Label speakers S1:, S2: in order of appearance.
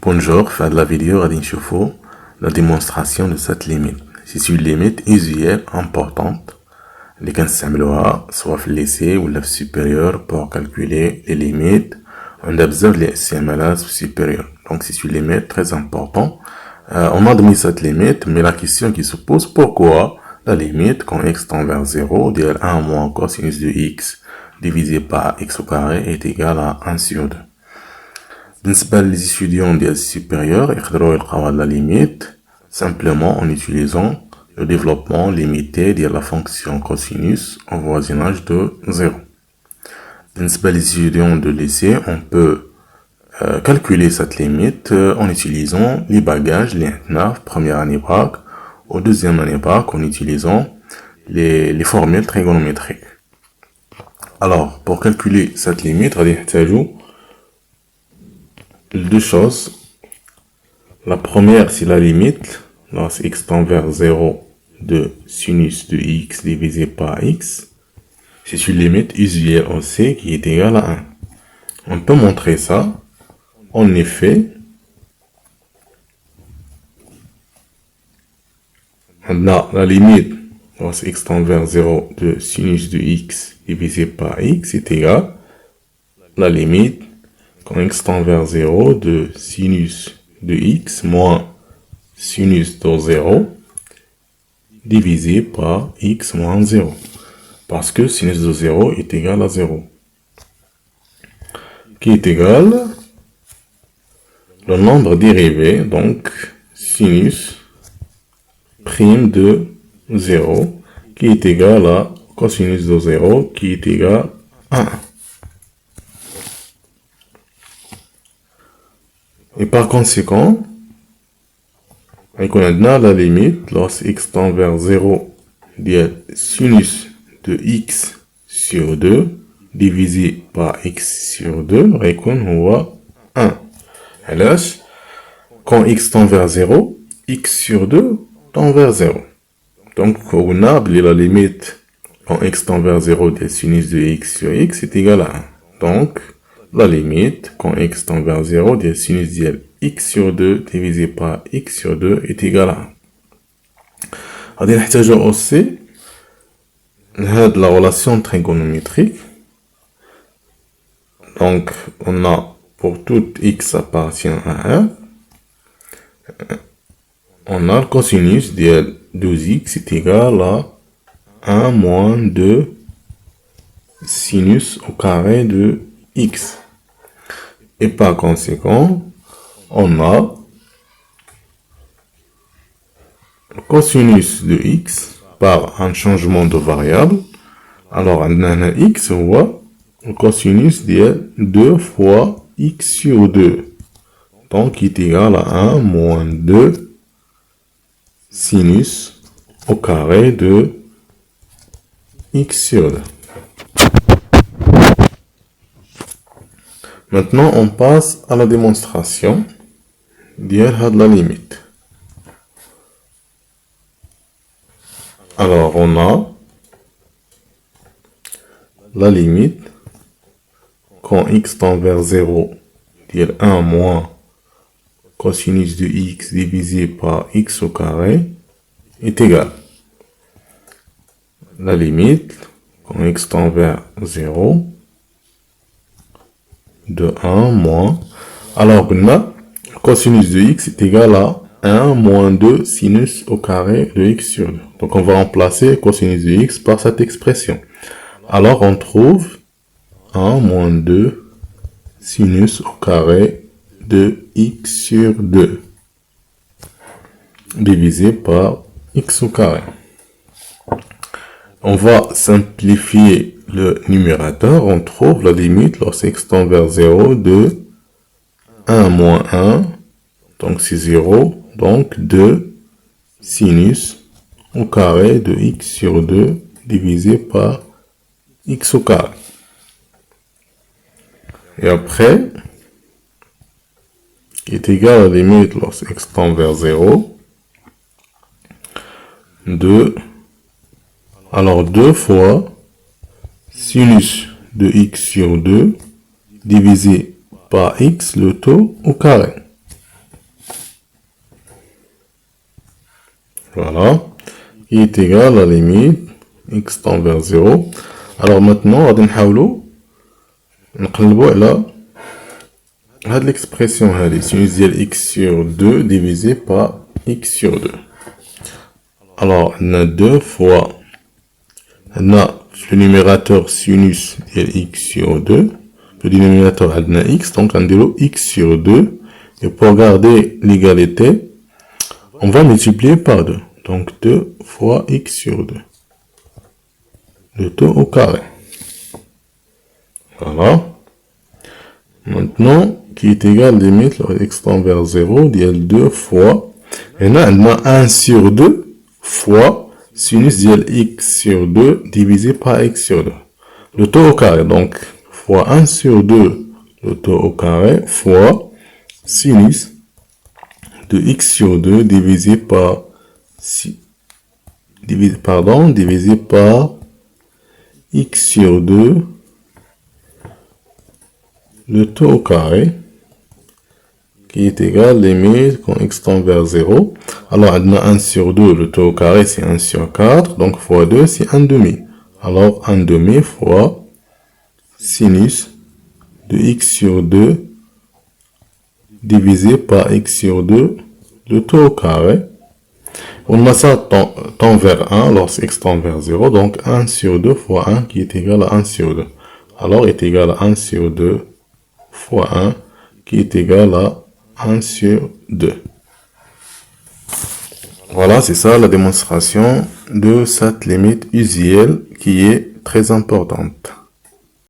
S1: Bonjour, في هذه la vidéo غادي نشوفوا la démonstration de cette limite. C'est une limite usuelle importante اللي كنستعملوها سواء في الليسي ولا في السوبيريور pour calculer les limites. عندها بزاف ديال الاستعمالات في السوبيريور. Donc c'est une limite très importante. On a admis cette limite, mais la question qui se pose, pourquoi la limite quand x tend vers 0 ديال 1 moins cosinus de x divisé par x au carré est égal à 1 sur 2. بالنسبة للإستوديون ديال السوبيريور يقدروا يلقاو هاد لا ليميت simplement en utilisant le développement limité de la fonction cosinus au voisinage de 0. بالنسبة للإستوديون de lycée, on peut calculer cette limite en utilisant les bagages اللي عندنا في première année bac ou deuxième année bac en utilisant les formules trigonométriques. Alors, pour calculer cette limite, غادي نحتاجو deux choses. La première, c'est la limite, lorsque x tend vers 0 de sinus de x divisé par x. C'est une limite usuelle aussi qui est égale à 1. On peut montrer ça. En effet, on a la limite, lorsque x tend vers 0 de sinus de x divisé par x est égal à la limite quand x tend vers 0 de sinus de x moins sinus de 0 divisé par x moins 0. Parce que sinus de 0 est égal à 0. Qui est égal le nombre dérivé, donc sinus prime de 0, qui est égal à cosinus de 0, qui est égal à 1. Et par conséquent, on a la limite lorsque x tend vers 0 de sinus de x sur 2 divisé par x sur 2, on voit 1. Alors, quand x tend vers 0, x sur 2 tend vers 0. Donc, on a la limite quand x tend vers 0 de sinus de x sur x est égal à 1. Donc, la limite, quand x tend vers 0, de sinus de x sur 2 divisé par x sur 2 est égal à 1. On va aussi la relation trigonométrique. Donc, on a pour tout x appartient à 1, on a le cosinus de 2x est égal à 1 moins 2 sinus au carré de x. Et par conséquent, on a le cosinus de x par un changement de variable. Alors, on a x, on voit le cosinus de 2 fois x sur 2. Donc, il est égal à 1 moins 2 sinus au carré de x sur 2. Maintenant, on passe à la démonstration de la limite. Alors, on a la limite quand x tend vers 0, dire 1 moins cosinus de x divisé par x au carré est égal. La limite quand x tend vers 0 de 1 moins, alors là, cosinus de x est égal à 1 moins 2 sinus au carré de x sur 2. Donc on va remplacer cosinus de x par cette expression. Alors on trouve 1 moins 2 sinus au carré de x sur 2 divisé par x au carré. On va simplifier le numérateur, on trouve la limite lorsque x tend vers 0 de 1 moins 1, donc c'est 0, donc 2 sinus au carré de x sur 2 divisé par x au carré. Et après, qui est égal à la limite lorsque x tend vers 0 de, alors 2 fois sinus de x sur 2 divisé par x le tout au carré. Voilà. Qui est égal à la limite x tend vers 0. Alors maintenant, on va نقلبوا على هاد l'expression هادي sinus ديال x sur 2 divisé par x sur 2. Alors, on a 2 fois, on a le numérateur sinus ديال x sur 2, le dénominateur on a x, donc on a x sur 2, et pour garder l'égalité, on va multiplier par 2. Donc 2 fois x sur 2. Le tout au carré. Voilà. Maintenant, qui est égal limite, x tend vers 0, il y a 2 fois, et là, on a 1 sur 2 fois sinus de x sur 2 divisé par x sur 2. Le tout au carré, donc, fois 1 sur 2, le tout au carré, fois sinus de x sur 2 divisé par divisé par x sur 2, le tout au carré, qui est égal, limite, quand x tend vers 0. Alors, on a 1 sur 2, le tout au carré, c'est 1 sur 4, donc fois 2, c'est 1 demi. Alors, 1 demi fois sinus de x sur 2 divisé par x sur 2, le tout au carré. On a ça tend vers 1, alors c'est x tend vers 0, donc 1 sur 2 fois 1 qui est égal à 1 sur 2. Alors est égal à 1 sur 2 fois 1 qui est égal à 1 sur 2. Voilà, c'est ça la démonstration de cette limite usuelle qui est très importante.